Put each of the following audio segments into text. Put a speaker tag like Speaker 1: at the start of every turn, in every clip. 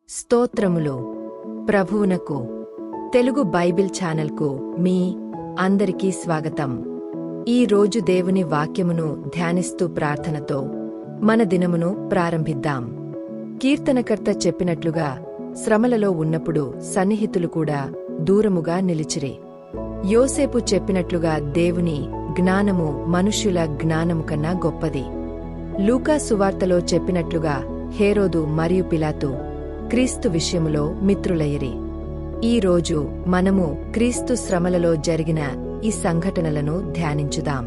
Speaker 1: స్తోత్రములు ప్రభువునకు. తెలుగు బైబిల్ ఛానల్కు మీ అందరికీ స్వాగతం. ఈ రోజు దేవుని వాక్యమును ధ్యానిస్తూ ప్రార్థనతో మన దినమును ప్రారంభిద్దాం. కీర్తనకర్త చెప్పినట్లుగా శ్రమలలో ఉన్నప్పుడు సన్నిహితులు కూడా దూరముగా నిలిచిరి. యోసేపు చెప్పినట్లుగా దేవుని జ్ఞానము మనుష్యుల జ్ఞానము కన్నా గొప్పది. లూకా సువార్తలో చెప్పినట్లుగా హేరోదు మరియు పిలాతు క్రీస్తు విషయములో మిత్రులయ్యిరి. ఈ రోజు మనము క్రీస్తు శ్రమలలో జరిగిన ఈ సంఘటనలను ధ్యానించుదాం.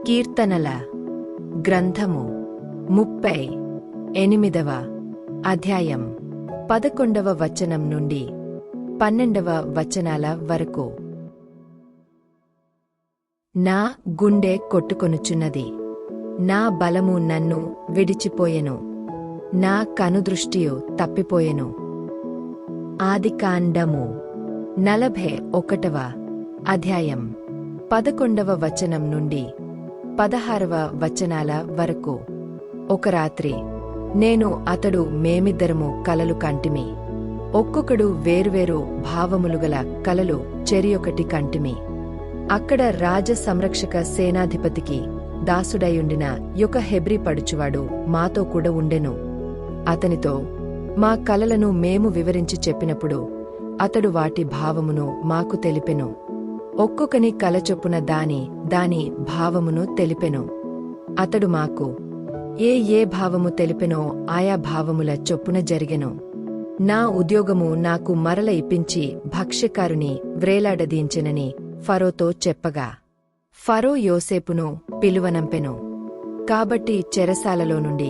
Speaker 1: కీర్తనల గ్రంథము 38వ అధ్యాయం 11వ వచనం నుండి 12వ వచనాల వరకు. నా గుండె కొట్టుకొనుచున్నది, నా బలము నన్ను విడిచిపోయెను, నా కనుదృష్టియు తప్పిపోయెను. ఆదికాండము 41వ అధ్యాయం 11వ వచనం నుండి 16వ వచనాల వరకు. ఒక రాత్రి నేను అతడు మేమిద్దరము కలలు కంటిమి. ఒక్కొక్కడు వేర్వేరు భావములుగల కలలు చెరియొకటి కంటిమి. అక్కడ రాజ సంరక్షక సేనాధిపతికి దాసుడయుండిన యొక హెబ్రీ పడుచువాడు మాతో కూడా ఉండెను. అతనితో మా కలలను మేము వివరించి చెప్పినప్పుడు అతడు వాటి భావమును మాకు తెలిపెను. ఒక్కొక్కని కల చొప్పున దాని భావమును తెలిపెను. అతడు మాకు ఏ భావము తెలిపెనో ఆయా భావముల చొప్పున జరిగెను. నా ఉద్యోగము నాకు మరల ఇప్పించి భక్ష్యకారుని వ్రేలాడదీంచెనని ఫరోతో చెప్పగా, ఫరో యోసేపును పిలువనంపెను. కాబట్టి చెరసాలలో నుండి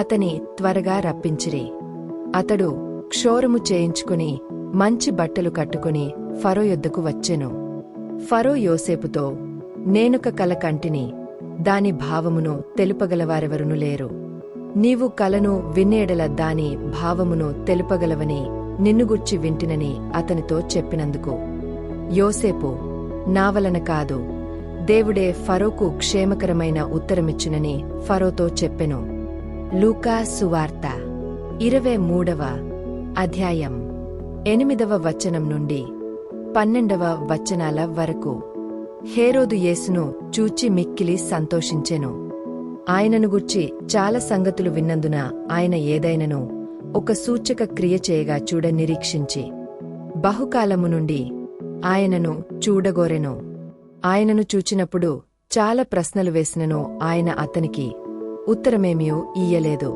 Speaker 1: అతని త్వరగా రప్పించిరి. అతడు క్షోరము చేయించుకుని మంచి బట్టలు కట్టుకుని ఫరో యొద్దకు వచ్చెను. ఫరో యోసేపుతో, నేనొక కల కంటిని, దాని భావమును తెలుపగలవారెవరును లేరు. నీవు కలను వినేడల దాని భావమును తెలుపగలవని నిన్నుగూర్చి వింటినని అతనితో చెప్పినందుకు యోసేపు, నావలన కాదు, దేవుడే ఫరోకు క్షేమకరమైన ఉత్తరమిచ్చునని ఫరోతో చెప్పెను. లూకా సువార్త 23వ అధ్యాయం 8వ వచనం నుండి 12వ వచనాల వరకు. హేరోదు యేసును చూచి మిక్కిలి సంతోషించెను. ఆయనను గూర్చి చాలా సంగతులు విన్నందున ఆయన ఏదైనను ఒక సూచక క్రియ చేయగా చూడ నిరీక్షించి బహుకాలము నుండి ఆయనను చూడగోరెను. ఆయనను చూచినప్పుడు చాలా ప్రశ్నలు వేసినను ఆయన అతనికి ఉత్తరమేమియూ ఇయ్యలేదు.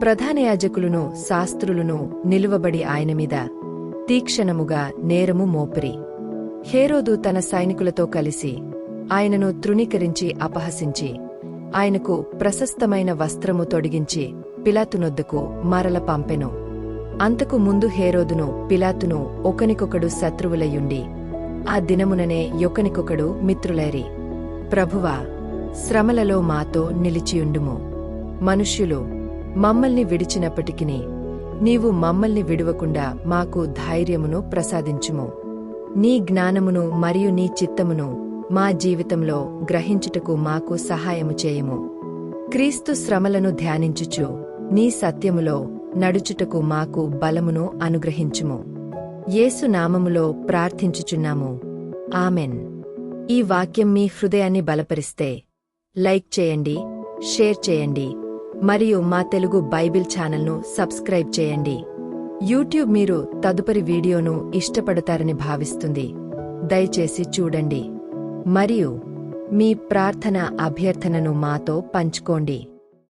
Speaker 1: ప్రధాన యాజకులును శాస్త్రులును నిలువబడి ఆయనమీద తీక్షణముగా నేరము మోపిరి. హేరోదు తన సైనికులతో కలిసి ఆయనను తృణీకరించి అపహసించి ఆయనకు ప్రశస్తమైన వస్త్రము తొడిగించి పిలాతునొద్దకు మరల పంపెను. అంతకు ముందు హేరోదును పిలాతును ఒకనికొకడు శత్రువులయుండి ఆ దినముననే యొకనికొకడు మిత్రులైరి. ప్రభువా, శ్రమలలో మాతో నిలిచియుండుము. మనుష్యులు మమ్మల్ని విడిచినప్పటికిని నీవు మమ్మల్ని విడువకుండా మాకు ధైర్యమును ప్రసాదించుము. నీ జ్ఞానమును మరియు నీ చిత్తమును మా జీవితంలో గ్రహించుటకు మాకు సహాయము చేయుము. క్రీస్తు శ్రమలను ధ్యానించుచు నీ సత్యములో నడుచుటకు మాకు బలమును అనుగ్రహించుము. యేసు నామములో ప్రార్థించుచున్నాము. ఆమెన్. ఈ వాక్యం మీ హృదయాన్ని బలపరిస్తే లైక్ చేయండి, షేర్ చేయండి మరియు మా తెలుగు బైబిల్ ఛానల్ను సబ్స్క్రైబ్ చేయండి. యూట్యూబ్ మీరు తదుపరి వీడియోను ఇష్టపడతారని భావిస్తుంది. దయచేసి చూడండి మరియు మీ ప్రార్థన అభ్యర్థనను మాతో పంచుకోండి.